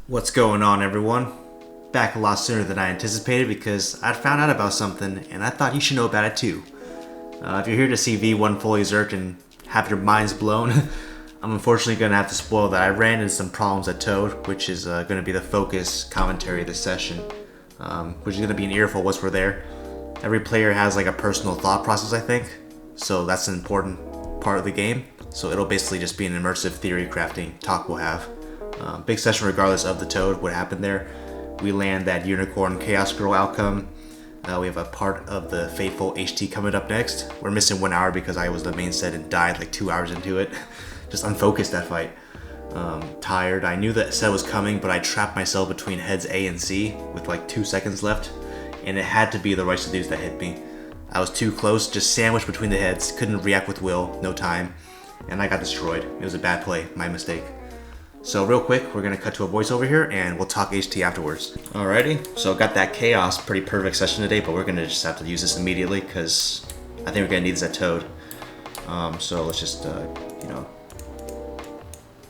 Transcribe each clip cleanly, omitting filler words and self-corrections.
What's going on, everyone? Back a lot sooner than I anticipated because I found out about something and I thought you should know about it too. If you're here to see V1 fully zerked and have your minds blown, I'm unfortunately going to have to spoil that I ran into some problems at Toad, which is going to be the focus commentary of this session, which is going to be an earful once we're there. Every player has like a personal thought process, I think, so that's an important part of the game. So it'll basically just be an immersive theory crafting talk we'll have. Big session regardless of the Toad, what happened there. We land that Unicorn Chaos Girl outcome. We have a part of the Fateful HT coming up next. We're missing 1 hour because I was the main set and died like 2 hours into it. Just unfocused that fight. Tired. I knew that set was coming, but I trapped myself between heads A and C with like 2 seconds left. And it had to be the right seduce that hit me. I was too close, just sandwiched between the heads, couldn't react with will, no time. And I got destroyed. It was a bad play, my mistake. So real quick, we're gonna cut to a voiceover here and we'll talk HT afterwards. Alrighty, so got that chaos, pretty perfect session today, but we're gonna just have to use this immediately because I think we're gonna need this at Toad. So let's just,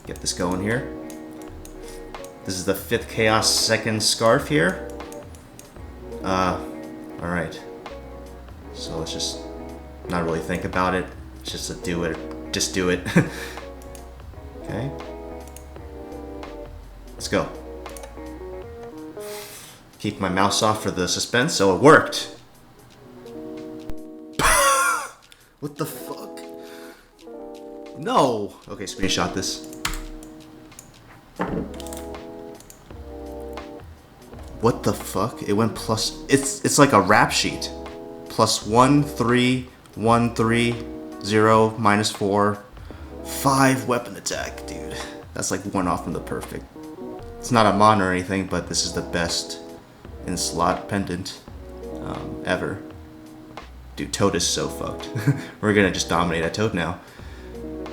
get this going here. This is the 5th chaos 2nd scarf here. Alright. So let's just not really think about it. It's just to do it, just do it. Okay. Let's go. Keep my mouse off for the suspense. So it worked. What the fuck? No. Okay, screenshot this. What the fuck? It went plus. It's like a rap sheet. +1, 3, 1, 3, 0, -4, 5 weapon attack, dude. That's like one off from the perfect. It's not a mon or anything, but this is the best in slot pendant ever. Dude, Toad is so fucked. We're gonna just dominate at Toad now.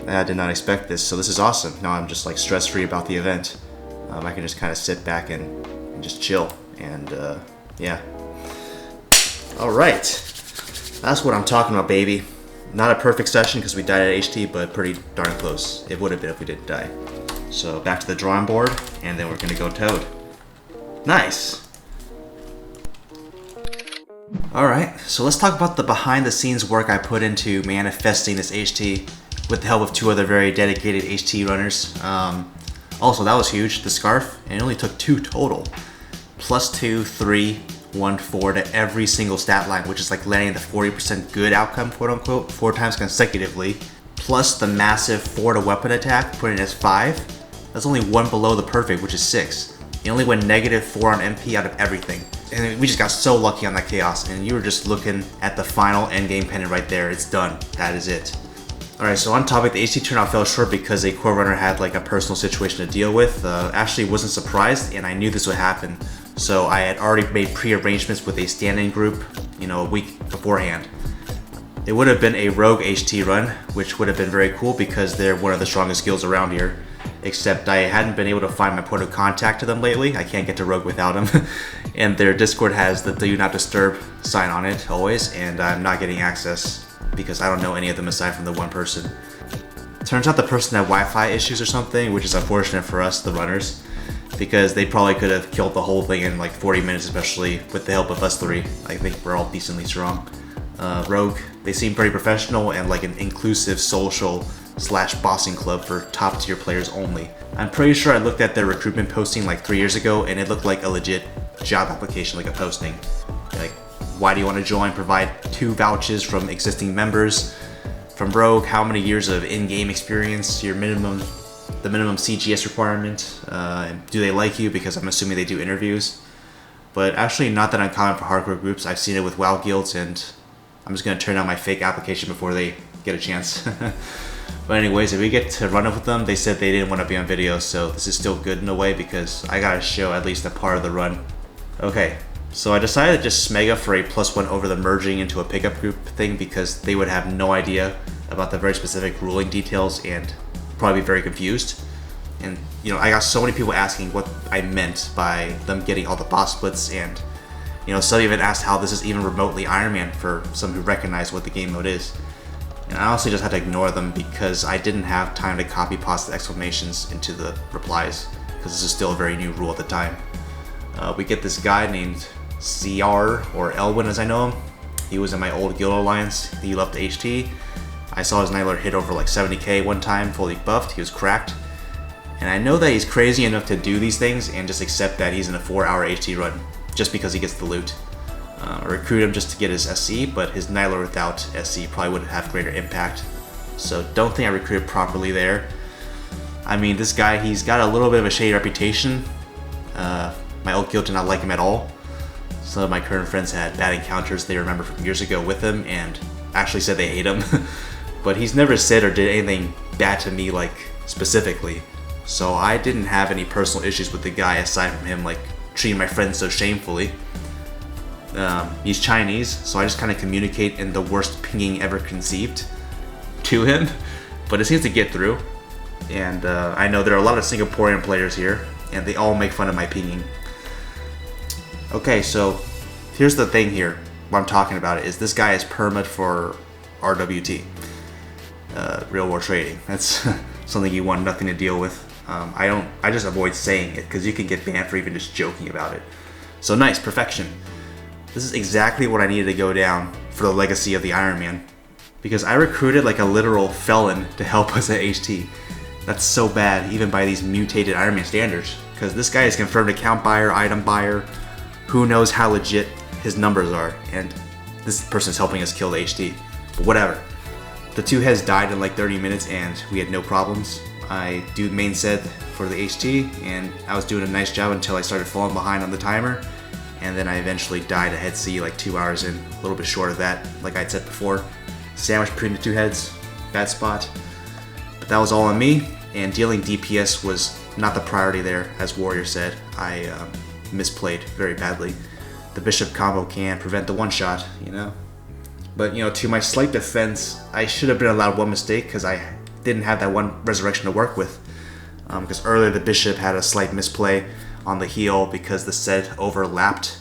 I did not expect this, so this is awesome. Now I'm just like stress-free about the event. I can just kind of sit back and just chill, and yeah. Alright, that's what I'm talking about, baby. Not a perfect session because we died at HT, but pretty darn close. It would have been if we didn't die. So back to the drawing board, and then we're gonna go Toad. Nice! Alright, so let's talk about the behind the scenes work I put into manifesting this HT with the help of 2 other very dedicated HT runners. Also, that was huge, the scarf, and it only took 2 total. +2, 3, 1, 4 to every single stat line, which is like landing the 40% good outcome, quote unquote, 4 times consecutively. Plus the massive 4 to weapon attack, putting it as 5. That's only 1 below the perfect, which is 6. You only went -4 on MP out of everything. And we just got so lucky on that chaos, and you were just looking at the final endgame pendant right there. It's done. That is it. Alright, so on topic, the HT turnout fell short because a core runner had like a personal situation to deal with. Actually wasn't surprised, and I knew this would happen. So I had already made pre-arrangements with a stand-in group, a week beforehand. It would have been a rogue HT run, which would have been very cool because they're one of the strongest guilds around here. Except I hadn't been able to find my point of contact to them lately. I can't get to rogue without them. And their Discord has the do not disturb sign on it always, and I'm not getting access because I don't know any of them aside from the one person. Turns out the person had Wi-Fi issues or something, which is unfortunate for us, the runners, because they probably could have killed the whole thing in like 40 minutes, especially with the help of us 3. I think we're all decently strong. Rogue, they seem pretty professional and like an inclusive social / bossing club for top tier players only. I'm pretty sure I looked at their recruitment posting like 3 years ago and it looked like a legit job application, like a posting. Like, why do you want to join? Provide 2 vouchers from existing members. From Rogue, how many years of in-game experience, the minimum CGS requirement, and do they like you? Because I'm assuming they do interviews. But actually not that uncommon for hardcore groups. I've seen it with WoW guilds, and I'm just going to turn down my fake application before they get a chance. But anyways, if we get to run up with them, they said they didn't want to be on video, so this is still good in a way because I gotta show at least a part of the run. Okay, so I decided to just smega for a +1 over the merging into a pickup group thing because they would have no idea about the very specific ruling details and probably be very confused. And I got so many people asking what I meant by them getting all the boss splits, and some even asked how this is even remotely Ironman for some who recognize what the game mode is. And I honestly just had to ignore them because I didn't have time to copy paste the exclamations into the replies. because this is still a very new rule at the time. We get this guy named CR, or Elwin as I know him. He was in my old guild alliance. He loved HT. I saw his Nightler hit over like 70k one time, fully buffed. He was cracked. And I know that he's crazy enough to do these things and just accept that he's in a 4-hour HT run just because he gets the loot. I recruit him just to get his SC, but his Nightler without SC probably would have greater impact. So don't think I recruited properly there. I mean, this guy, he's got a little bit of a shady reputation. My old guild did not like him at all. Some of my current friends had bad encounters they remember from years ago with him and actually said they hate him. But he's never said or did anything bad to me, like, specifically. So I didn't have any personal issues with the guy aside from him, like, treating my friends so shamefully. He's Chinese, so I just kind of communicate in the worst pinging ever conceived to him. But it seems to get through. And I know there are a lot of Singaporean players here, and they all make fun of my pinging. Okay, so here's the thing here. What I'm talking about is this guy is permit for RWT, real world trading. That's something you want nothing to deal with. I just avoid saying it because you can get banned for even just joking about it. So nice, perfection. This is exactly what I needed to go down for the legacy of the Ironman, because I recruited like a literal felon to help us at HT. That's so bad, even by these mutated Ironman standards, because this guy is confirmed account buyer, item buyer. Who knows how legit his numbers are, and this person's helping us kill the HT. But whatever. The two heads died in like 30 minutes and we had no problems. I do main set for the HT and I was doing a nice job until I started falling behind on the timer, and then I eventually died a head C like 2 hours in, a little bit short of that, like I'd said before. Sandwiched between the two heads, bad spot. But that was all on me, and dealing DPS was not the priority there, as Warrior said. I misplayed very badly. The Bishop combo can prevent the one shot, you know. But, you know, to my slight defense, I should have been allowed one mistake because I didn't have that one resurrection to work with. Because earlier the Bishop had a slight misplay on the heal because the set overlapped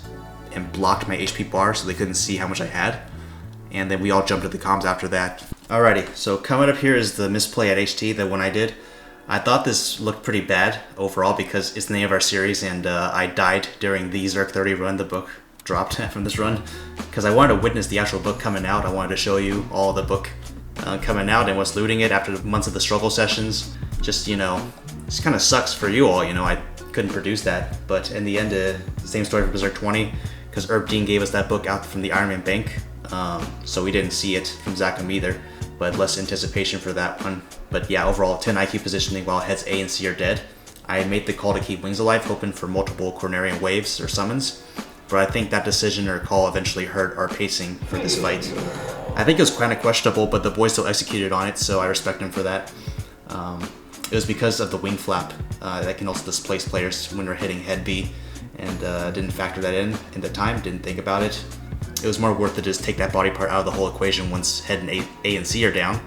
and blocked my HP bar so they couldn't see how much I had. And then we all jumped at the comms after that. Alrighty, so coming up here is the misplay at HT, the one I did. I thought this looked pretty bad overall because it's the name of our series, and I died during the Zerk 30 run. The book dropped from this run because I wanted to witness the actual book coming out. I wanted to show you all the book coming out and what's looting it after months of the struggle sessions. Just, you know, it kind of sucks for you all, you know, I couldn't produce that. But in the end, same story for Berserk 20, because Herb Dean gave us that book out from the Ironman bank, so we didn't see it from Zachem either, but less anticipation for that one. But yeah, overall 10 IQ positioning while heads A and C are dead. I made the call to keep Wings alive, hoping for multiple Cornerian waves or summons, but I think that decision or call eventually hurt our pacing for this fight. I think it was kind of questionable, but the boys still executed on it, so I respect them for that. It was because of the wing flap that can also displace players when we're hitting head B, and didn't factor that in the time, didn't think about it. It was more worth it to just take that body part out of the whole equation once head and A and C are down.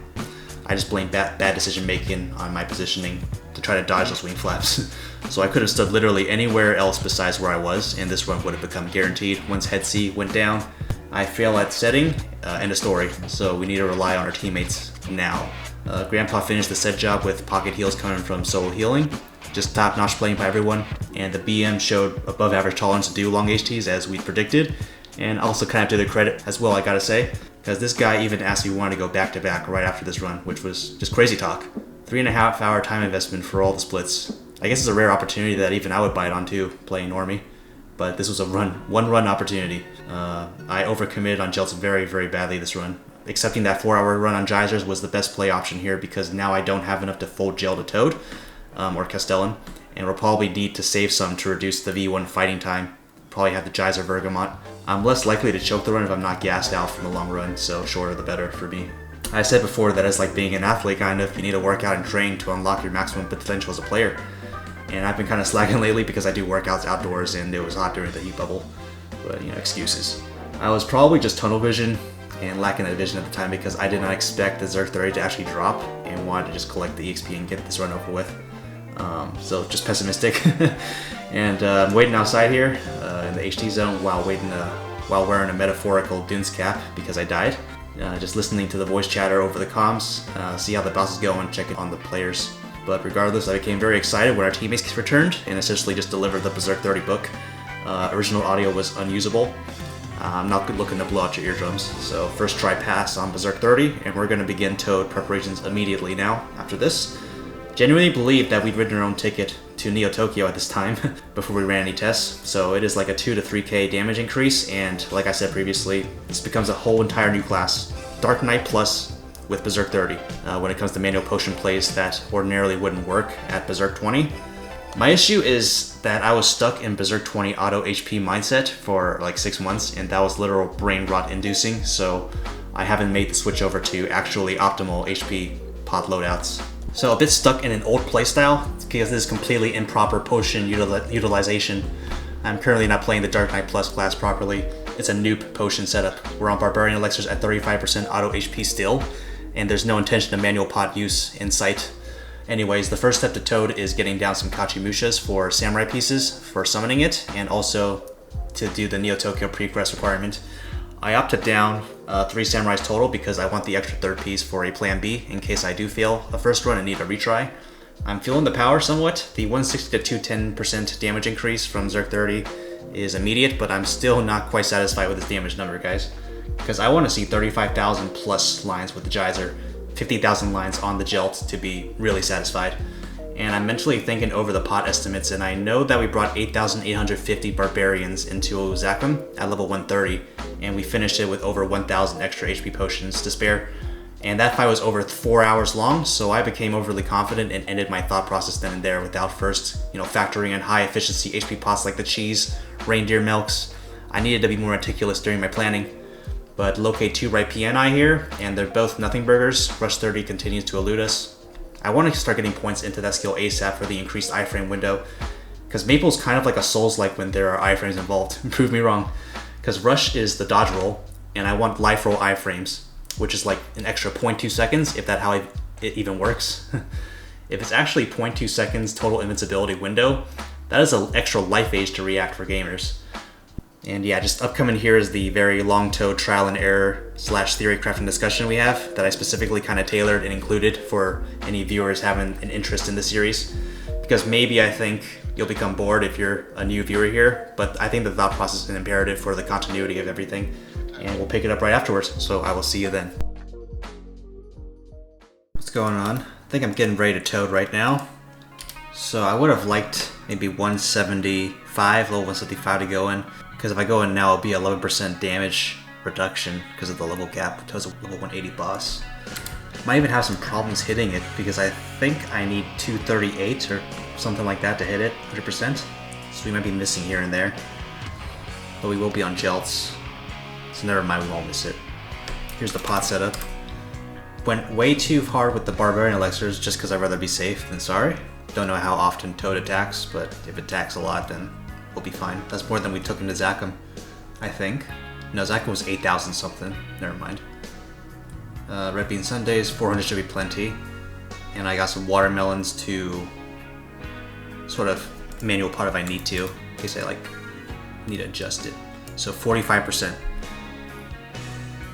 I just blamed bad decision making on my positioning to try to dodge those wing flaps. So I could have stood literally anywhere else besides where I was, and this run would have become guaranteed. Once head C went down, I fail at setting, end of story. So we need to rely on our teammates now. Grandpa finished the set job with pocket heals coming from solo healing. Just top-notch playing by everyone, and the BM showed above average tolerance to do long HTs as we predicted, and also kind of to their credit as well, I gotta say, because this guy even asked if we wanted to go back-to-back right after this run, which was just crazy talk. 3.5 hour time investment for all the splits. I guess it's a rare opportunity that even I would bite on too, playing normie, but this was a one run opportunity. I overcommitted on Jelts very, very badly this run. Accepting that 4-hour run on Geysers was the best play option here because now I don't have enough to fold Gel to Toad, or Castellan, and we'll probably need to save some to reduce the V1 fighting time. Probably have the Geyser Bergamot. I'm less likely to choke the run if I'm not gassed out from the long run, so shorter the better for me. I said before that it's like being an athlete kind of, you need to work out and train to unlock your maximum potential as a player. And I've been kind of slacking lately because I do workouts outdoors and it was hot during the heat bubble, but you know, excuses. I was probably just tunnel vision and lacking that vision at the time because I did not expect the Zerk 30 to actually drop and wanted to just collect the EXP and get this run over with. So just pessimistic. And I'm waiting outside here in the HT zone while wearing a metaphorical Dunes cap because I died. Just listening to the voice chatter over the comms, see how the boss is going, check it on the players. But regardless, I became very excited when our teammates returned and essentially just delivered the Berserk 30 book. Original audio was unusable. I'm not looking to blow out your eardrums. So first try pass on Berserk 30, and we're going to begin Toad preparations immediately now after this. Genuinely believed that we'd ridden our own ticket to Neo Tokyo at this time before we ran any tests. So it is like a 2 to 3k damage increase, and like I said previously, this becomes a whole entire new class. Dark Knight Plus with Berserk 30 when it comes to manual potion plays that ordinarily wouldn't work at Berserk 20. My issue is that I was stuck in Berserk 20 auto HP mindset for like 6 months, and that was literal brain rot inducing, so I haven't made the switch over to actually optimal HP pot loadouts. So a bit stuck in an old playstyle because this is completely improper potion utilization. I'm currently not playing the Dark Knight Plus class properly. It's a noob potion setup. We're on Barbarian Elixirs at 35% auto HP still, and there's no intention of manual pot use in sight. Anyways, the first step to Toad is getting down some Kachimushas for samurai pieces for summoning it, and also to do the Neo Tokyo pre-quest requirement. I opted down 3 samurais total because I want the extra third piece for a plan B in case I do fail the first run and need a retry. I'm feeling the power somewhat. The 160 to 210% damage increase from Zerk 30 is immediate, but I'm still not quite satisfied with this damage number, guys. Because I want to see 35,000 plus lines with the Geyser, 50,000 lines on the Gelt to be really satisfied. And I'm mentally thinking over the pot estimates, and I know that we brought 8,850 Barbarians into Zakum at level 130, and we finished it with over 1,000 extra HP potions to spare. And that fight was over 4 hours long, so I became overly confident and ended my thought process then and there without first, factoring in high efficiency HP pots like the cheese, reindeer milks. I needed to be more meticulous during my planning. But locate 2 right PNI here, and they're both nothing burgers. Rush 30 continues to elude us. I want to start getting points into that skill ASAP for the increased iframe window, because Maple's kind of like a Souls-like when there are iframes involved. Prove me wrong. Because Rush is the dodge roll, and I want life roll iframes, which is like an extra 0.2 seconds, if that's how it even works. If it's actually 0.2 seconds total invincibility window, that is an extra life age to react for gamers. And yeah, just upcoming here is the very long Toad trial and error / theory crafting discussion we have that I specifically kind of tailored and included for any viewers having an interest in the series. Because maybe I think you'll become bored if you're a new viewer here, but I think the thought process is imperative for the continuity of everything. And we'll pick it up right afterwards, so I will see you then. What's going on? I think I'm getting ready to Toad right now. So I would have liked maybe 175, level 175 to go in. Because if I go in now, it'll be 11% damage reduction because of the level gap to a level 180 boss. Might even have some problems hitting it because I think I need 238 or something like that to hit it 100%. So we might be missing here and there. But we will be on Gelts. So never mind, we won't miss it. Here's the pot setup. Went way too hard with the Barbarian Elixirs just because I'd rather be safe than sorry. Don't know how often Toad attacks, but if it attacks a lot, then we'll be fine. That's more than we took into Zakum, I think. No, Zakum was 8,000 something. Never mind. Red Bean Sundays, 400 should be plenty. And I got some watermelons to sort of manual pot if I need to, in case I need to adjust it. So 45%.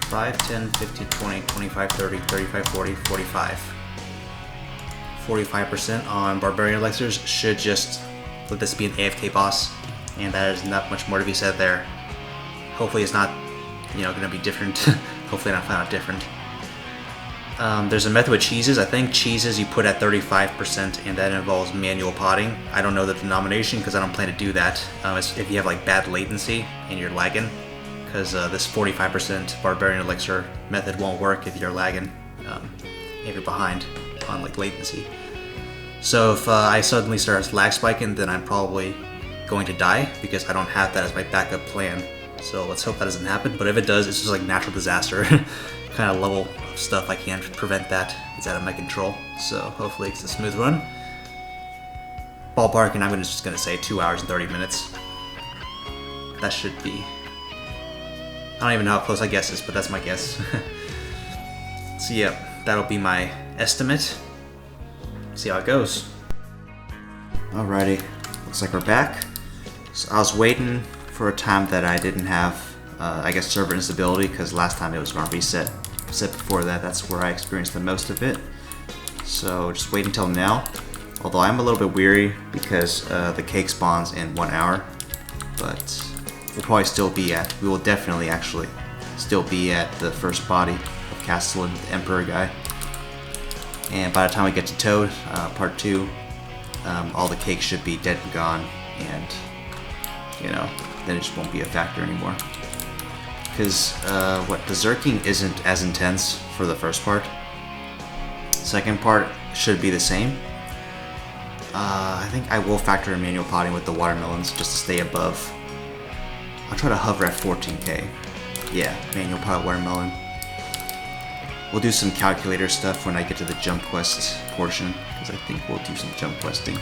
5, 10, 15, 20, 25, 30, 35, 40, 45. 45% on Barbarian Elixirs should just let this be an AFK boss. And that is not much more to be said there. Hopefully it's not, going to be different. Hopefully I find out different. There's a method with cheeses. I think cheeses you put at 35%, and that involves manual potting. I don't know the denomination because I don't plan to do that. If you have bad latency and you're lagging, because this 45% Barbarian Elixir method won't work if you're lagging, if you're behind on latency. So if I suddenly start lag spiking, then I'm probably going to die because I don't have that as my backup plan. So let's hope that doesn't happen. But if it does, it's just natural disaster kind of level of stuff. I can't prevent that. It's out of my control. So hopefully it's a smooth run. Ballpark, and I'm just gonna say 2 hours and 30 minutes. That should be. I don't even know how close I guess is, but that's my guess. So yeah, that'll be my estimate. See how it goes. Alrighty, looks like we're back. So I was waiting for a time that I didn't have, server instability, because last time it was going to reset. Set before that, that's where I experienced the most of it. So just wait until now. Although I'm a little bit weary because the cake spawns in 1 hour. But we'll probably still be at, we will definitely actually still be at the first body of Castellan, the Emperor guy. And by the time we get to Toad, part 2, all the cake should be dead and gone, and you know, then it just won't be a factor anymore. Because the Zerking isn't as intense for the first part. Second part should be the same. I think I will factor in manual potting with the watermelons just to stay above. I'll try to hover at 14k. Yeah, manual pot watermelon. We'll do some calculator stuff when I get to the jump quest portion, because I think we'll do some jump questing.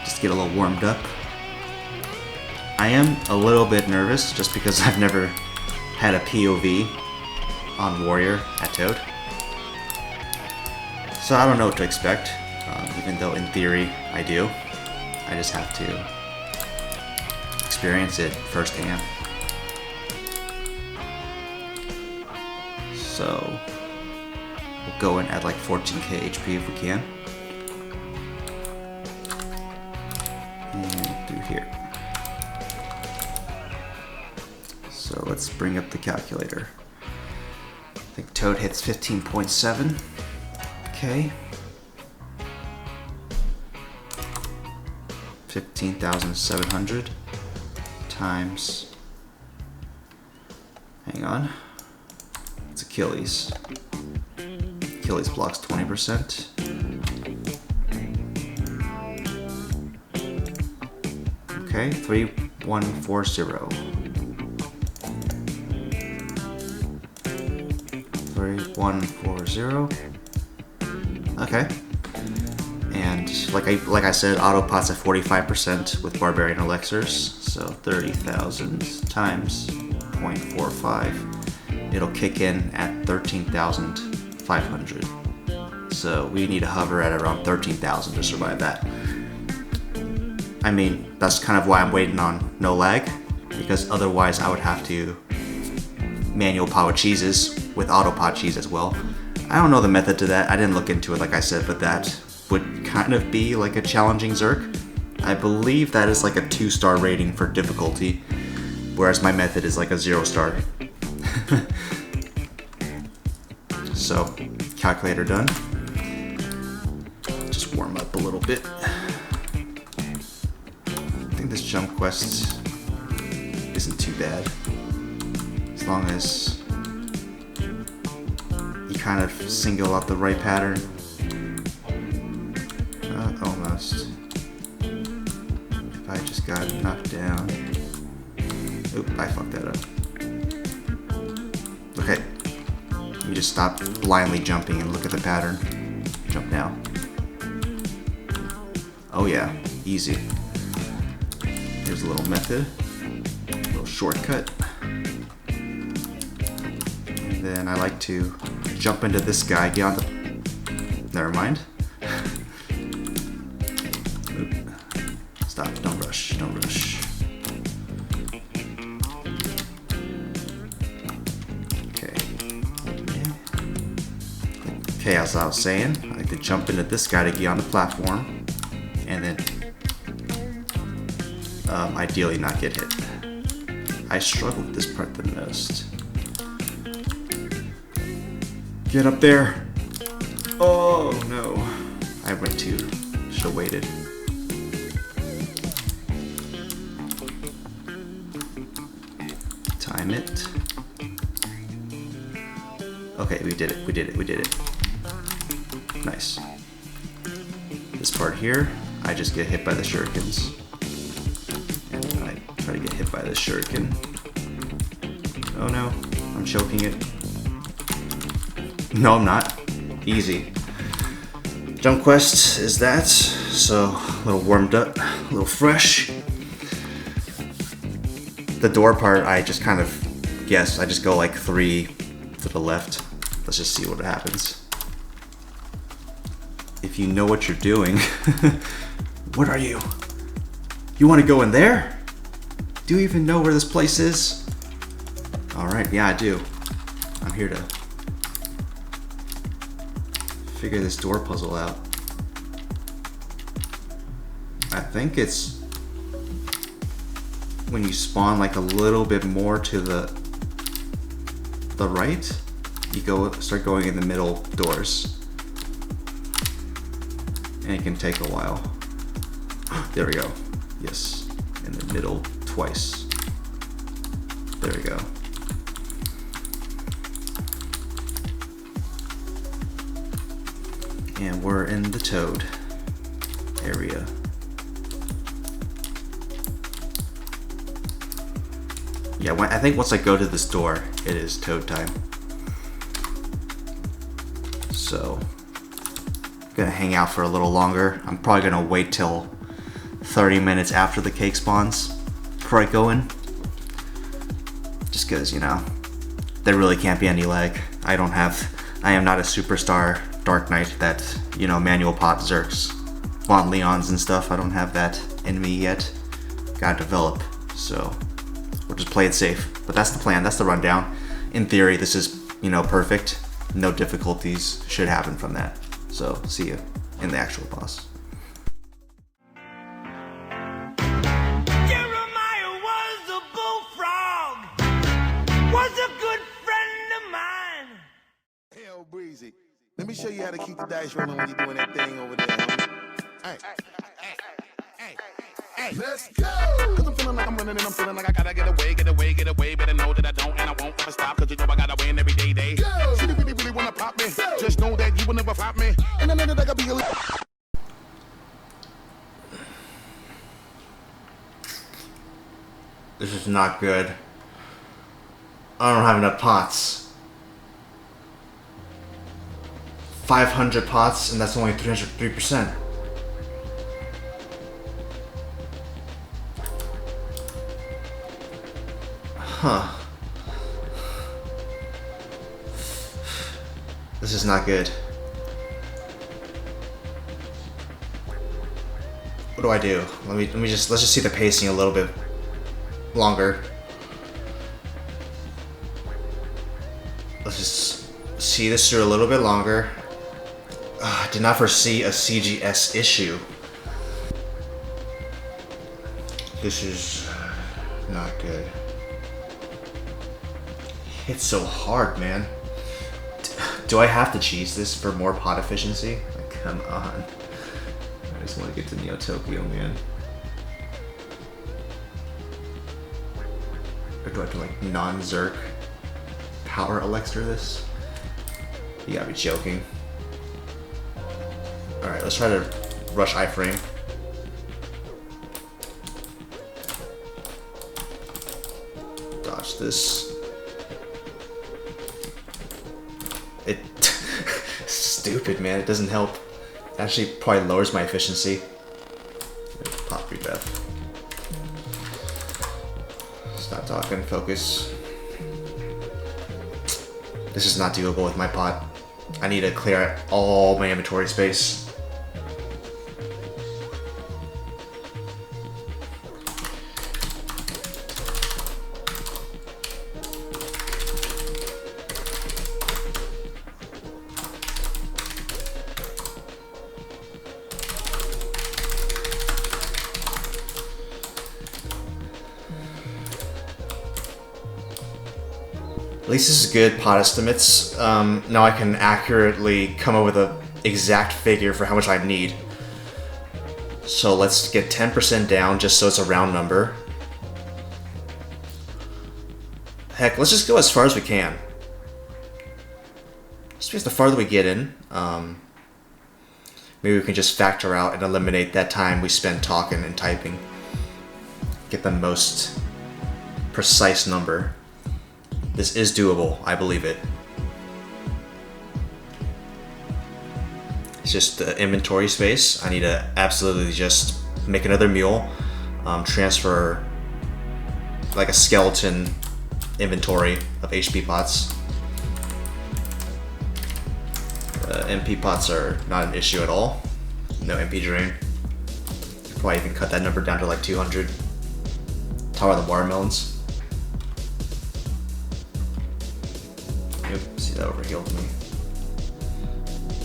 Just to get a little warmed up. I am a little bit nervous just because I've never had a POV on Warrior at Toad. So I don't know what to expect, even though in theory I do. I just have to experience it firsthand. So we'll go in at like 14k HP if we can. And through here. So let's bring up the calculator. I think Toad hits 15.7. Okay. 15,700 times. Hang on. It's Achilles. Achilles blocks 20%. Okay, 3140. 3140. Okay. And like I said, auto pot's at 45% with barbarian elixirs, so 30,000 times 0.45. It'll kick in at 13,500. So we need to hover at around 13,000 to survive that. I mean, that's kind of why I'm waiting on no lag, because otherwise I would have to manual pot cheeses with auto pot cheese as well. I don't know the method to that. I didn't look into it, like I said, but that would kind of be like a challenging Zerk. I believe that is like a 2-star rating for difficulty, whereas my method is like a 0-star. So, calculator done. Just warm up a little bit. I think this jump quest isn't too bad, as long as you kind of single out the right pattern. Almost. If I just got knocked down. Oop, I fucked that up. Okay. You just stop blindly jumping and look at the pattern. Jump now. Oh yeah, easy. Here's a little method. A little shortcut. And then I like to jump into this guy, get on the... Never mind. Stop, don't rush, don't rush. Okay. Okay, as I was saying, I like to jump into this guy to get on the platform, and then ideally not get hit. I struggle with this part the most. Get up there! Oh no. I went too, should have waited. Time it. Okay, we did it, we did it, we did it. Nice. This part here, I just get hit by the shurikens. And I try to get hit by this shuriken. Oh no, I'm choking it. No, I'm not. Easy. Jump quest is that, so a little warmed up, a little fresh. The door part, I just kind of guess. I just go like 3 to the left. Let's just see what happens. If you know what you're doing, what are you? You want to go in there? Do you even know where this place is? All right, yeah, I do. I'm here to figure this door puzzle out. I think it's when you spawn like a little bit more to the right, you start going in the middle doors. And it can take a while. There we go. Yes, in the middle twice. There we go. And we're in the toad area. Yeah, I think once I go to this door, it is toad time. So, I'm gonna hang out for a little longer. I'm probably gonna wait till 30 minutes after the cake spawns before I go in. Just cause, you know, there really can't be any lag. I am not a superstar Dark Knight that, you know, manual pot Zerks, want Leons and stuff. I don't have that in me yet. Gotta develop, so we'll just play it safe. But that's the plan, that's the rundown. In theory, this is, you know, perfect. No difficulties should happen from that. So, see you in the actual boss. Jeremiah was a bullfrog, was a good friend of mine. Hell, Breezy. Let me show you how to keep the dice rolling when you're doing that thing over there, homie. Hey, let's go! Cause I'm feeling like I'm running and I'm feeling like I gotta get away. Better know that I don't and I won't ever stop. Cause you know I gotta win every day. Go! She really wanna pop me. Go! Just know that you will never flop me. And I know that I gotta be a This is not good. I don't have enough pots. 500 pots, and that's only 303%. Huh. This is not good. What do I do? Let's just see the pacing a little bit longer. Let's just see this through a little bit longer. I did not foresee a CGS issue. This is not good. It's so hard, man. Do I have to cheese this for more pot efficiency? Like, come on. I just want to get to Neo Tokyo, man. Or do I have to like non-Zerk power elixir this? You gotta be joking. Alright, let's try to rush iframe. Dodge this. It stupid, man, it doesn't help. It actually probably lowers my efficiency. Pop rebeth. Stop talking, focus. This is not doable with my pot. I need to clear out all my inventory space. At least this is good pot estimates. Now I can accurately come up with an exact figure for how much I need. So let's get 10% down just so it's a round number. Heck, let's just go as far as we can. Just because the farther we get in, maybe we can just factor out and eliminate that time we spend talking and typing. Get the most precise number. This is doable, I believe it. It's just the inventory space. I need to absolutely just make another mule, transfer like a skeleton inventory of HP pots. MP pots are not an issue at all. No MP drain. Probably even cut that number down to like 200. Tower of the watermelons. Yep, see that overhealed me.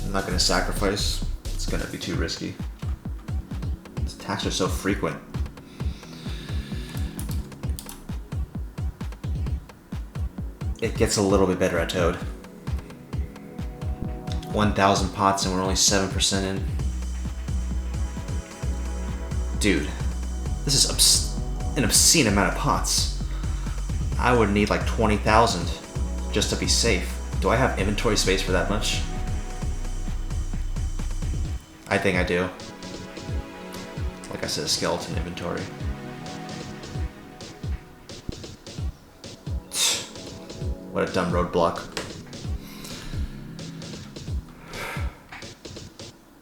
I'm not gonna sacrifice. It's gonna be too risky. These attacks are so frequent. It gets a little bit better at Toad. 1,000 pots and we're only 7% in. Dude, this is an obscene amount of pots. I would need like 20,000 just to be safe. Do I have inventory space for that much? I think I do. Like I said, a skeleton inventory. What a dumb roadblock.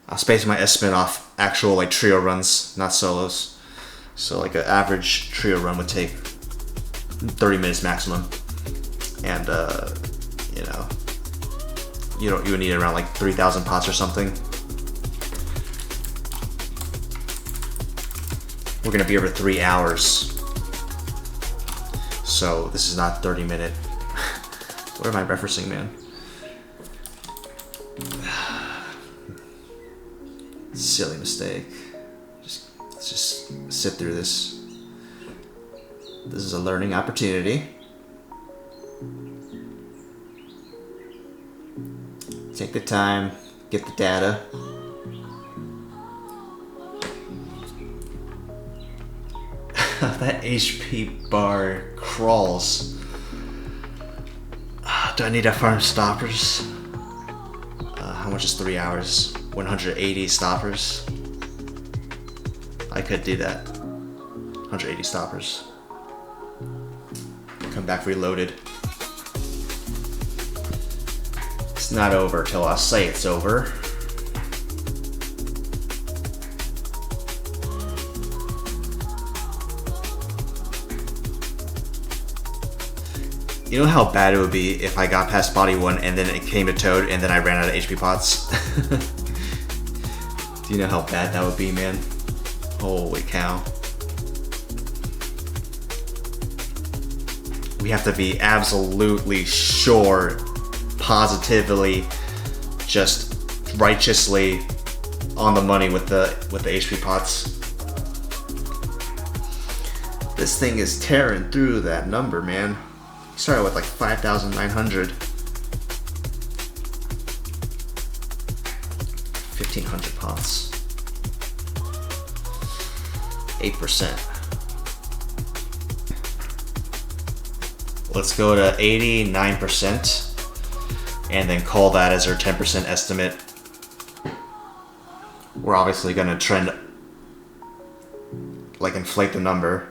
I'll space my estimate off actual like trio runs, not solos. So like an average trio run would take 30 minutes maximum. And you know, you would need around like 3,000 pots or something. We're gonna be over 3 hours. So this is not 30-minute. What am I referencing, man? Silly mistake. Let's just sit through this. This is a learning opportunity. Take the time, get the data. That HP bar crawls. Do I need to farm stoppers? How much is 3 hours? 180 stoppers. I could do that. 180 stoppers. Come back reloaded. It's not over till I say it's over. You know how bad it would be if I got past body 1 and then it came to Toad and then I ran out of HP pots? Do you know how bad that would be, man? Holy cow. We have to be absolutely sure, positively, just righteously on the money with the HP pots. This thing is tearing through that number, man. Started with like 5,900. 1,500 pots. 8%. Let's go to 89% and then call that as our 10% estimate. We're obviously gonna trend, like inflate the number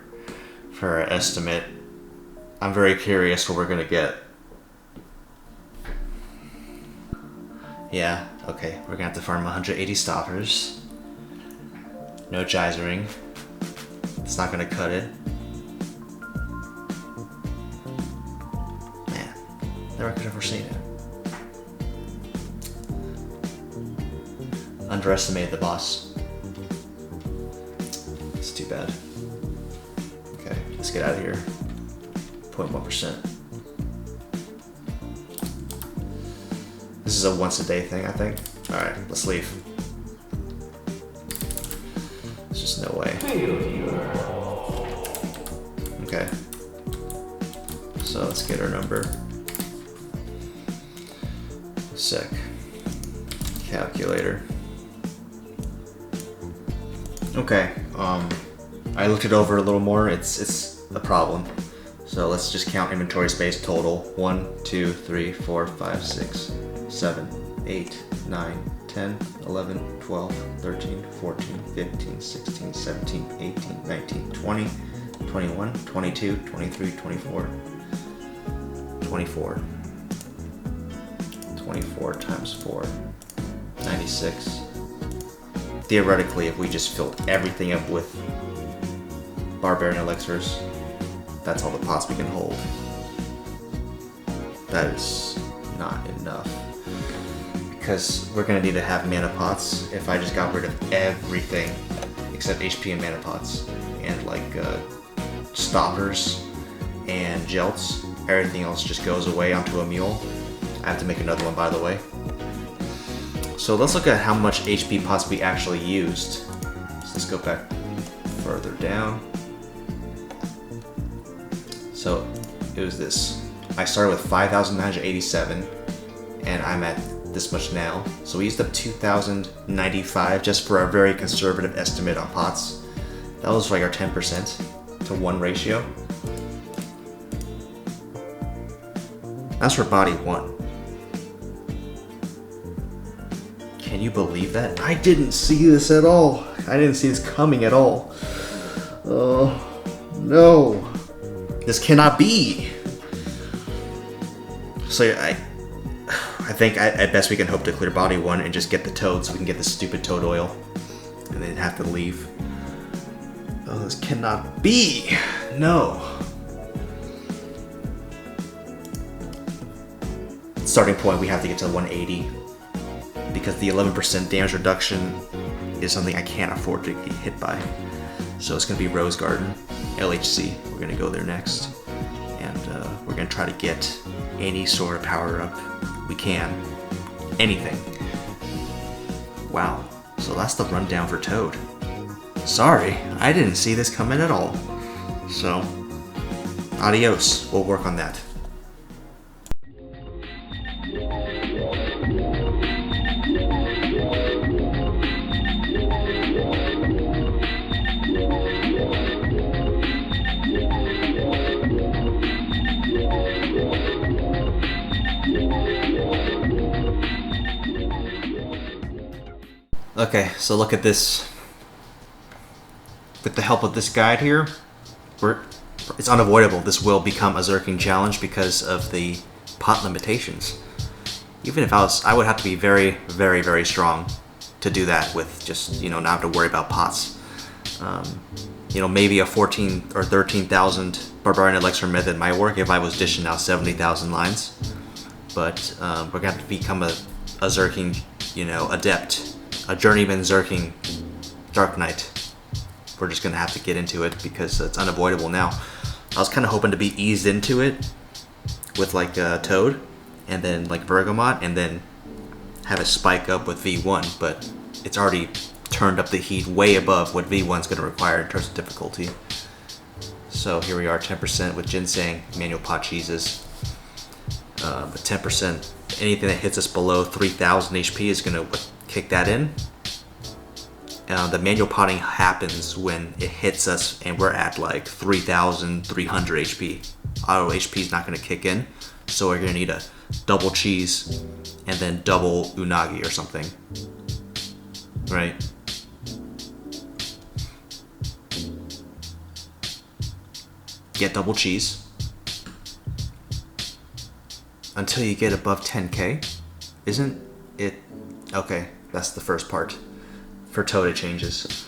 for our estimate. I'm very curious what we're gonna get. Yeah, okay, we're gonna have to farm 180 stoppers. No geysering. It's not gonna cut it. Man, never could have foreseen it. Underestimated the boss. It's too bad. Okay, let's get out of here. 0.1%. This is a once a day thing, I think. Alright, let's leave. There's just no way. Okay. So let's get our number. Sec. Calculator. Okay, I looked it over a little more. It's a problem. So let's just count inventory space total. 1, 2, 3, 4, 5, 6, 7, 8, 9, 10, 11, 12, 13, 14, 15, 16, 17, 18, 19, 20, 21, 22, 23, 24, 24. 24 times 4, 96. Theoretically, if we just filled everything up with barbarian elixirs, that's all the pots we can hold. That is not enough. Because we're gonna need to have mana pots if I just got rid of everything except HP and mana pots. And like stoppers and jelts. Everything else just goes away onto a mule. I have to make another one, by the way. So let's look at how much HP pots we actually used. So let's go back further down. So it was this. I started with 5,987 and I'm at this much now. So we used up 2,095 just for a very conservative estimate on pots. That was like our 10% to 1 ratio. That's for body 1. Can you believe that? I didn't see this at all. I didn't see this coming at all. Oh, no. This cannot be. So I think at best we can hope to clear body 1 and just get the toad so we can get the stupid toad oil. And then have to leave. Oh, this cannot be. No. Starting point, we have to get to 180. Because the 11% damage reduction is something I can't afford to get hit by. So it's going to be Rose Garden, LHC. We're going to go there next. And we're going to try to get any sort of power up we can. Anything. Wow. So that's the rundown for Toad. Sorry, I didn't see this coming at all. So, adios. We'll work on that. Okay, so look at this. With the help of this guide here, it's unavoidable. This will become a Zerking challenge because of the pot limitations. Even if I would have to be very, very, very strong to do that with just, not have to worry about pots. Maybe a 14 or 13,000 Barbarian Elixir method might work if I was dishing out 70,000 lines. But we're going to have to become a Zerking, adept. A journeyman Zerking Dark Knight. We're just gonna have to get into it because it's unavoidable now. I was kind of hoping to be eased into it with like Toad and then like Bergamot and then have it spike up with V1, but it's already turned up the heat way above what V1's gonna require in terms of difficulty. So here we are, 10% with Ginseng, manual pot cheeses. But 10%, anything that hits us below 3,000 HP is gonna kick that in. The manual potting happens when it hits us and we're at like 3,300 HP. Auto HP is not going to kick in, so we're going to need a double cheese and then double unagi or something. Right? Get double cheese until you get above 10k. Isn't it? Okay, that's the first part. For Toad, it changes.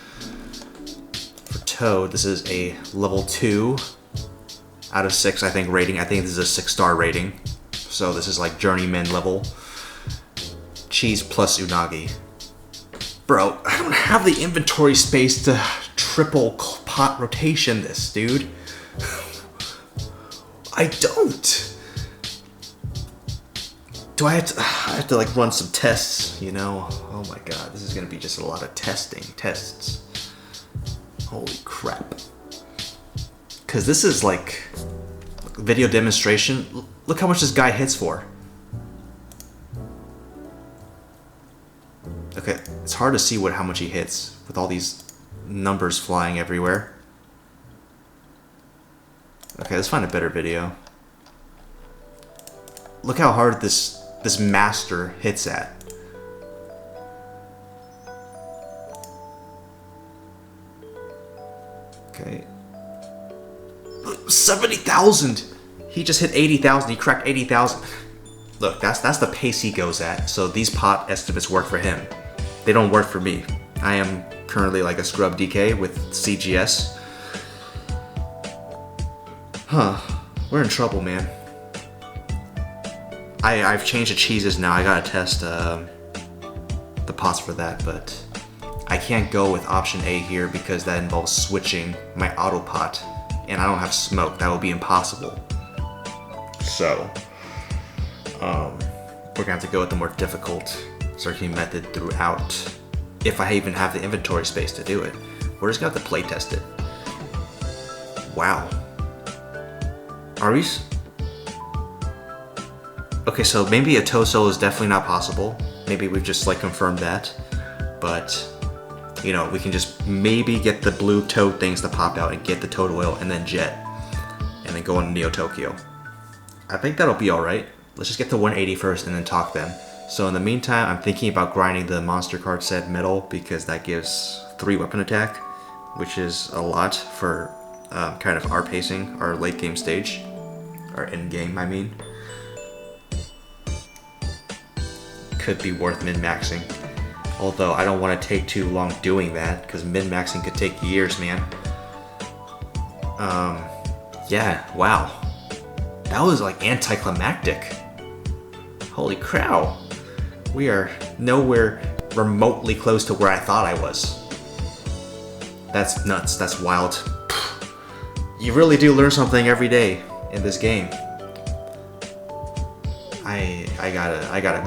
For Toad, this is a level 2 out of 6, I think, rating. I think this is a 6-star rating. So this is like journeyman level. Cheese plus unagi. Bro, I don't have the inventory space to triple pot rotation this, dude. I don't. Do I have to like run some tests, Oh my god, this is gonna be just a lot of tests. Holy crap. Cause this is like video demonstration. Look how much this guy hits for. Okay, it's hard to see how much he hits with all these numbers flying everywhere. Okay, let's find a better video. Look how hard this master hits at. Okay. 70,000! He just hit 80,000, he cracked 80,000. Look, that's the pace he goes at, so these pot estimates work for him. They don't work for me. I am currently like a scrub DK with CGS. Huh. We're in trouble, man. I've changed the cheeses now. I gotta test the pots for that, but I can't go with option A here because that involves switching my auto pot, and I don't have smoke. That would be impossible. So, we're gonna have to go with the more difficult Zerking method throughout, if I even have the inventory space to do it. We're just gonna have to play test it. Wow. Are we? Okay, so maybe a toad solo is definitely not possible. Maybe we've just like confirmed that. But, you know, we can just maybe get the blue toad things to pop out and get the toad oil and then jet. And then go on Neo Tokyo. I think that'll be alright. Let's just get to 180 first and then talk them. So in the meantime, I'm thinking about grinding the monster card set metal because that gives 3 weapon attack, which is a lot for kind of our pacing, our late game stage, our end game, I mean. Could be worth min-maxing. Although I don't want to take too long doing that because min-maxing could take years, man. Yeah, wow. That was like anticlimactic. Holy crow. We are nowhere remotely close to where I thought I was. That's nuts. That's wild. You really do learn something every day in this game. We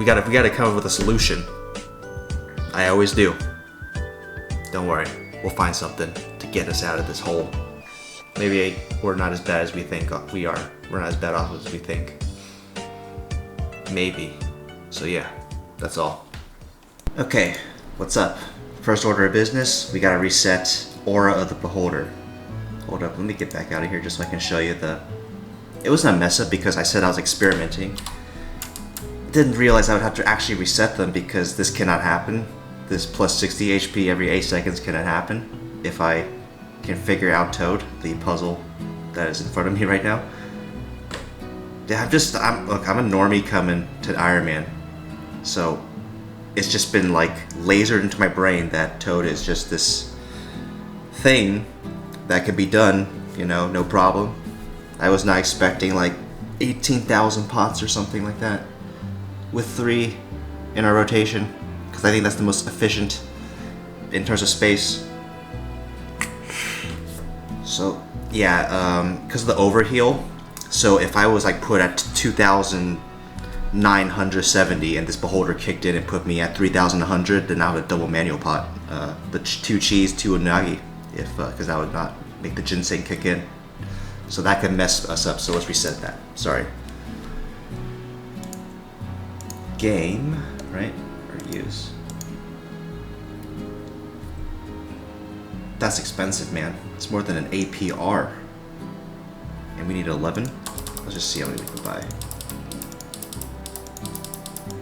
gotta come up with a solution. I always do. Don't worry. We'll find something to get us out of this hole. Maybe we're not as bad as we think we are. We're not as bad off as we think. Maybe. So yeah, that's all. Okay, what's up? First order of business, we gotta reset Aura of the Beholder. Hold up, let me get back out of here just so I can show you the... It wasn't a mess up because I said I was experimenting. Didn't realize I would have to actually reset them because this cannot happen. This plus 60 HP every 8 seconds cannot happen if I can figure out Toad, the puzzle that is in front of me right now. Yeah, look, I'm a normie coming to Ironman, so it's just been like lasered into my brain that Toad is just this thing that can be done, you know, no problem. I was not expecting like 18,000 pots or something like that with 3 in our rotation, because I think that's the most efficient in terms of space. So yeah, because of the overheal, so if I was like put at 2,970 and this beholder kicked in and put me at 3,100, then I would have a double manual pot. The 2 cheese, 2 unagi, if because that would not make the ginseng kick in. So that could mess us up, so let's reset that. Sorry. Game, right? Or use. That's expensive, man. It's more than an APR. And we need 11. Let's just see how many we can buy.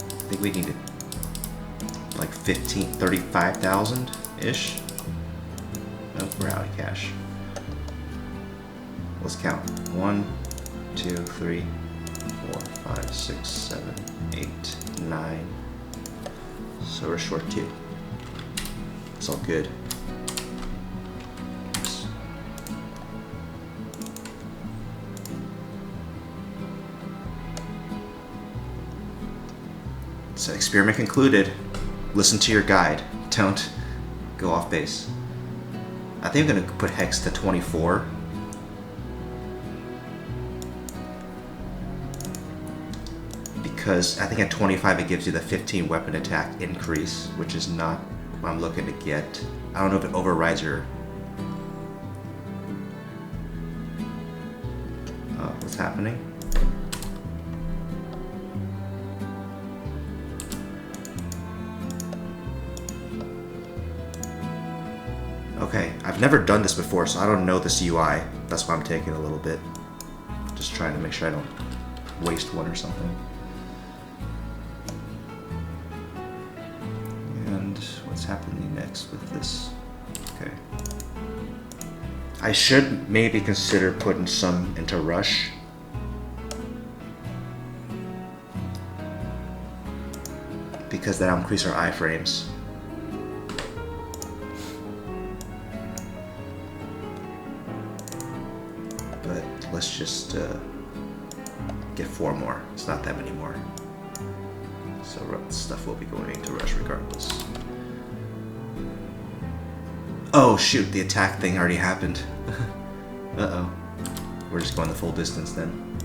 I think we needed like 35,000-ish. Nope, we're out of cash. Let's count. 1, 2, 3, 4, 5, 6, 7, 8, 9. So we're short 2. It's all good. So experiment concluded. Listen to your guide. Don't go off base. I think I'm gonna put Hex to 24. Because I think at 25 it gives you the 15 weapon attack increase, which is not what I'm looking to get. I don't know if it overrides your... what's happening? Okay, I've never done this before, so I don't know this UI. That's why I'm taking a little bit. Just trying to make sure I don't waste one or something. And what's happening next with this? Okay. I should maybe consider putting some into Rush. Because that'll increase our iframes. But let's just get 4 more. It's not that many more. So stuff will be going into Rush regardless. Oh shoot, the attack thing already happened. Uh-oh. We're just going the full distance then.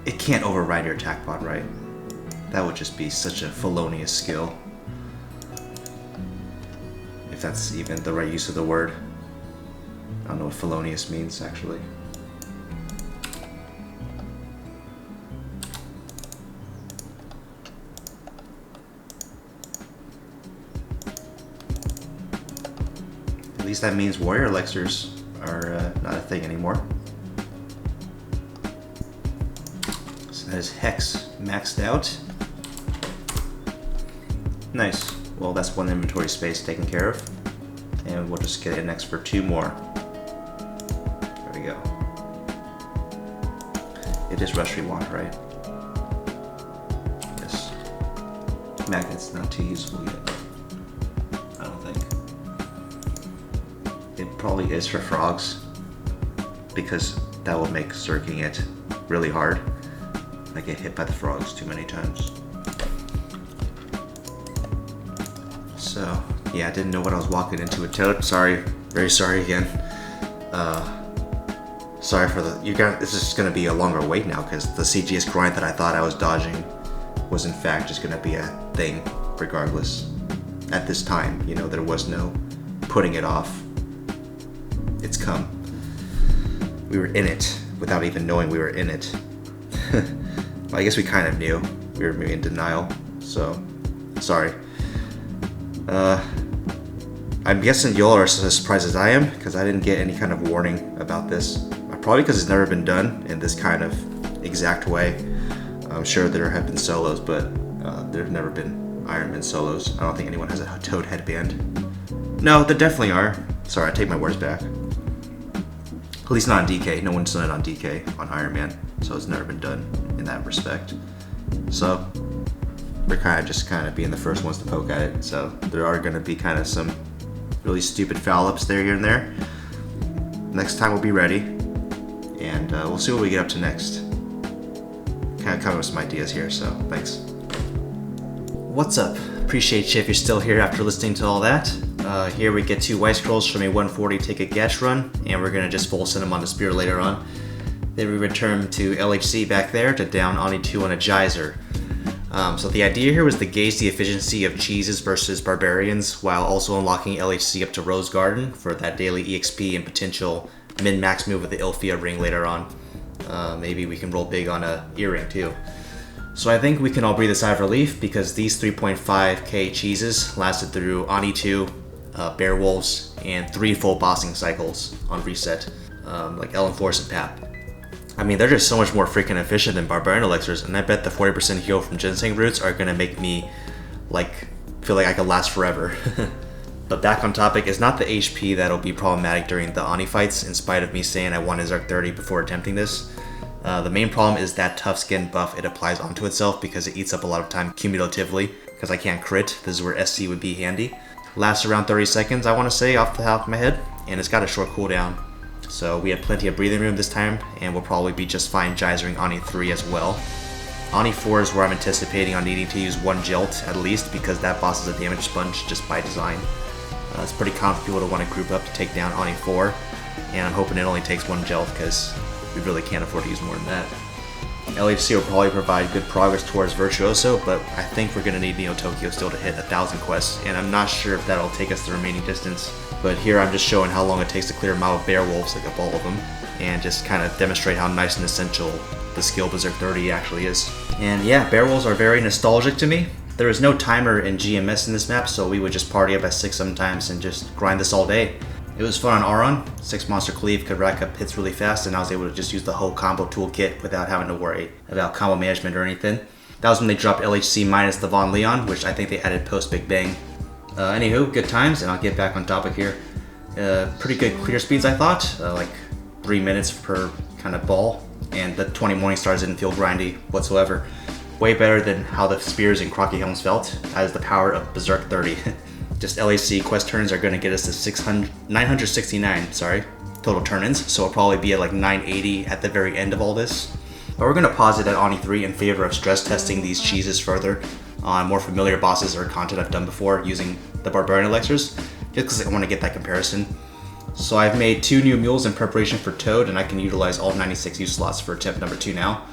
It can't override your attack pod, right? That would just be such a felonious skill. If that's even the right use of the word. I don't know what felonious means, actually. At least that means warrior elixirs are not a thing anymore. So that is Hex maxed out. Nice. Well, that's one inventory space taken care of. And we'll just get it next for 2 more. There we go. It is rush rewind, right? Yes. Magnet's not too useful yet. I don't think. It probably is for frogs, because that will make zerking it really hard. I get hit by the frogs too many times. So, yeah, I didn't know what I was walking into with Toad. Sorry, very sorry again. Sorry for the, you guys, this is just gonna be a longer wait now because the CGS grind that I thought I was dodging was in fact just gonna be a thing regardless. At this time, you know, there was no putting it off. It's come. We were in it without even knowing we were in it. Well, I guess we kind of knew. We were maybe in denial, so sorry. I'm guessing y'all are as surprised as I am because I didn't get any kind of warning about this. Probably because it's never been done in this kind of exact way. I'm sure there have been solos, but there have never been Ironman solos. I don't think anyone has a Toad headband. No, there definitely are. Sorry, I take my words back. At least not on DK. No one's done it on DK on Ironman, so it's never been done in that respect. So we're kind of being the first ones to poke at it. So there are going to be kind of some really stupid foul ups there here and there. Next time we'll be ready, and we'll see what we get up to next. Kind of coming with some ideas here, so thanks. What's up? Appreciate you if you're still here after listening to all that. Here we get 2 white scrolls from a 140 ticket Gach run, and we're gonna just full send them on the spear later on. Then we return to LHC back there to down Ani 2 on a geyser. So the idea here was to gauge the efficiency of cheeses versus barbarians while also unlocking LHC up to Rose Garden for that daily EXP and potential min-max move with the Ilfia ring later on. Maybe we can roll big on a earring too. So I think we can all breathe a sigh of relief because these 3.5k cheeses lasted through Ani 2, Bearwolves, and 3 full bossing cycles on reset, like Ellen Force and Pap. I mean, they're just so much more freaking efficient than Barbarian Elixirs, and I bet the 40% heal from Ginseng Roots are gonna make me, feel like I could last forever. But back on topic, it's not the HP that'll be problematic during the Ani fights, in spite of me saying I wanted Zerk 30 before attempting this. The main problem is that tough skin buff it applies onto itself because it eats up a lot of time cumulatively, because I can't crit. This is where SC would be handy. Lasts around 30 seconds, I want to say, off the top of my head, and it's got a short cooldown. So we have plenty of breathing room this time, and we'll probably be just fine geysering Ani 3 as well. Ani 4 is where I'm anticipating on needing to use 1 Jilt at least, because that boss is a damage sponge just by design. It's pretty common for people to want to group up to take down Ani 4, and I'm hoping it only takes 1 Jilt because we really can't afford to use more than that. LHC will probably provide good progress towards Virtuoso, but I think we're going to need Neo Tokyo still to hit 1,000 quests, and I'm not sure if that'll take us the remaining distance. But here I'm just showing how long it takes to clear them out with Bearwolves, like up all of them, and just kind of demonstrate how nice and essential the skill Berserk 30 actually is. And yeah, Bearwolves are very nostalgic to me. There is no timer in GMS in this map, so we would just party up at 6 sometimes and just grind this all day. It was fun on Auron. 6 monster cleave could rack up hits really fast, and I was able to just use the whole combo toolkit without having to worry about combo management or anything. That was when they dropped LHC minus the Von Leon, which I think they added post Big Bang. Anywho, good times, and I'll get back on topic here. Pretty good clear speeds, I thought, like 3 minutes per kind of ball, and the 20 Morning Stars didn't feel grindy whatsoever. Way better than how the spears and Crocky Helms felt, as the power of Berserk 30. Just LHC quest turns are going to get us to 969 total turn-ins, so it'll probably be at like 980 at the very end of all this. But we're going to pause it at Ani 3 in favor of stress testing these cheeses further on more familiar bosses or content I've done before using the Barbarian Elixirs, just because I want to get that comparison. So I've made 2 new mules in preparation for Toad, and I can utilize all 96 use slots for attempt number 2 now.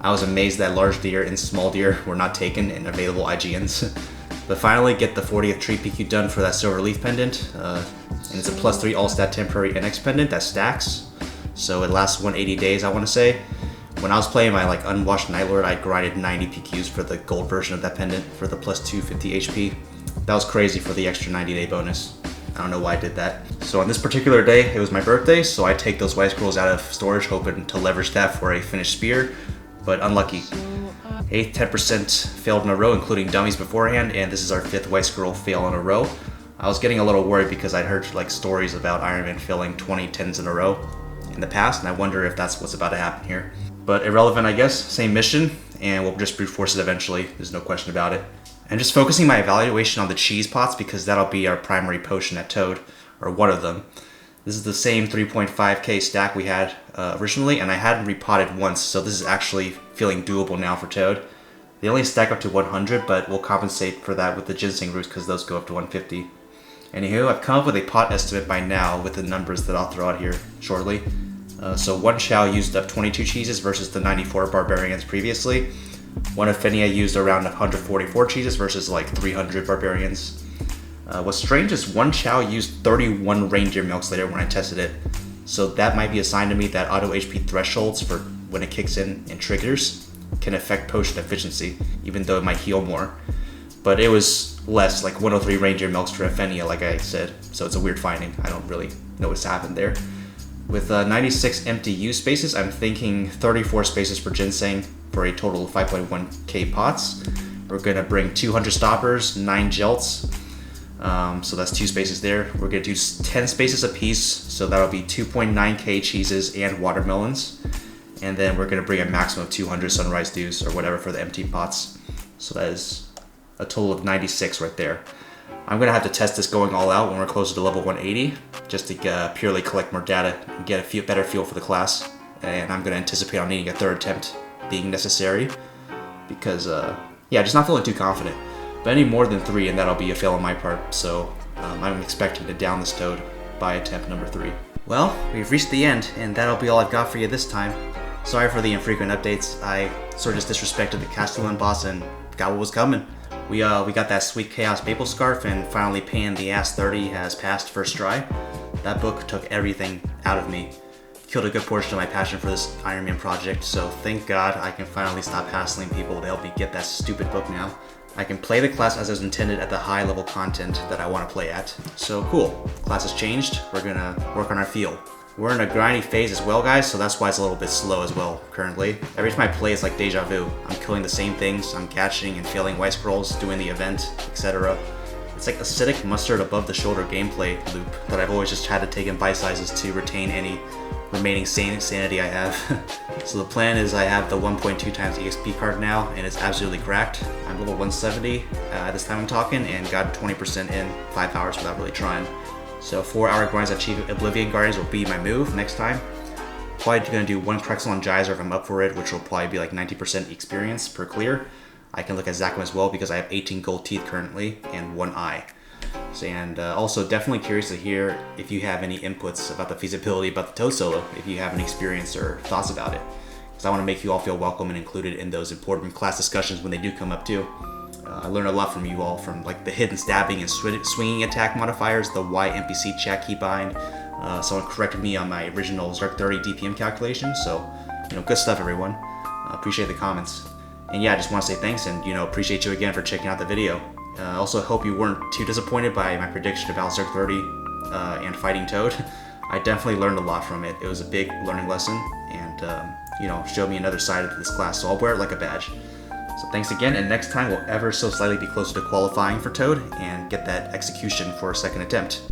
I was amazed that large deer and small deer were not taken in available IGNs. But finally get the 40th tree PQ done for that silver leaf pendant. And it's a +3 all stat temporary NX pendant that stacks. So it lasts 180 days, I want to say. When I was playing my like unwashed Night Lord, I grinded 90 PQs for the gold version of that pendant for the +250 HP. That was crazy for the extra 90-day bonus. I don't know why I did that. So on this particular day, it was my birthday, so I take those white scrolls out of storage, hoping to leverage that for a finished spear, but unlucky. 10% failed in a row, including dummies beforehand, and this is our 5th white scroll fail in a row. I was getting a little worried because I'd heard like stories about Ironman failing 20 10s in a row in the past, and I wonder if that's what's about to happen here. But irrelevant, I guess. Same mission, and we'll just brute force it eventually. There's no question about it. And just focusing my evaluation on the cheese pots because that'll be our primary potion at Toad, or one of them. This is the same 3.5k stack we had originally, and I hadn't repotted once, so this is actually feeling doable now for Toad. They only stack up to 100, but we'll compensate for that with the ginseng roots because those go up to 150. Anywho, I've come up with a pot estimate by now with the numbers that I'll throw out here shortly. So one Chow used up 22 cheeses versus the 94 barbarians previously. One Aphenia used around 144 cheeses versus like 300 barbarians. What's strange is one Chow used 31 reindeer milks later when I tested it. So that might be a sign to me that auto HP thresholds for when it kicks in and triggers can affect potion efficiency, even though it might heal more. But it was less, like 103 reindeer milks for Aphenia, like I said. So it's a weird finding. I don't really know what's happened there. With 96 empty use spaces, I'm thinking 34 spaces for ginseng for a total of 5.1k pots. We're gonna bring 200 stoppers, 9 jelts, so that's 2 spaces there. We're gonna do 10 spaces a piece, so that'll be 2.9k cheeses and watermelons. And then we're gonna bring a maximum of 200 sunrise dews or whatever for the empty pots. So that is a total of 96 right there. I'm gonna have to test this going all out when we're closer to level 180, just to purely collect more data and get a better feel for the class. And I'm gonna anticipate on needing a 3rd attempt being necessary, because yeah, just not feeling too confident. But any more than 3 and that'll be a fail on my part, so I'm expecting to down this Toad by attempt number 3. Well, we've reached the end, and that'll be all I've got for you this time. Sorry for the infrequent updates. I sort of just disrespected the Castellan boss and got what was coming. We got that sweet Chaos Maple Scarf, and finally Pain the Ass 30 has passed first try. That book took everything out of me. Killed a good portion of my passion for this Ironman project, so thank God I can finally stop hassling people to help me get that stupid book now. I can play the class as it was intended at the high level content that I want to play at. So cool, class has changed, we're gonna work on our feel. We're in a grindy phase as well, guys, so that's why it's a little bit slow as well currently. Every time I play, it's like deja vu. I'm killing the same things, I'm catching and failing white scrolls, doing the event, etc. It's like acidic mustard above the shoulder gameplay loop that I've always just had to take in bite sizes to retain any remaining sanity I have. So the plan is I have the 1.2 times EXP card now, and it's absolutely cracked. I'm level 170 at this time I'm talking, and got 20% in 5 hours without really trying. So 4-hour grinds at Chief Oblivion Guardians will be my move next time. Probably gonna do 1 Krexel on Geyser if I'm up for it, which will probably be like 90% experience per clear. I can look at Zakum as well because I have 18 gold teeth currently and 1 eye. So, and also definitely curious to hear if you have any inputs about the feasibility about the Toad solo, if you have any experience or thoughts about it. Because I want to make you all feel welcome and included in those important class discussions when they do come up too. I learned a lot from you all, from like the hidden stabbing and swinging attack modifiers, the Y NPC chat keybind. Someone corrected me on my original Zerk 30 DPM calculation, so good stuff, everyone. Appreciate the comments. And yeah, I just want to say thanks, and appreciate you again for checking out the video. Also hope you weren't too disappointed by my prediction about Zerk 30 and fighting Toad. I definitely learned a lot from it. It was a big learning lesson, and showed me another side of this class, so I'll wear it like a badge. So thanks again, and next time we'll ever so slightly be closer to qualifying for Toad and get that execution for a 2nd attempt.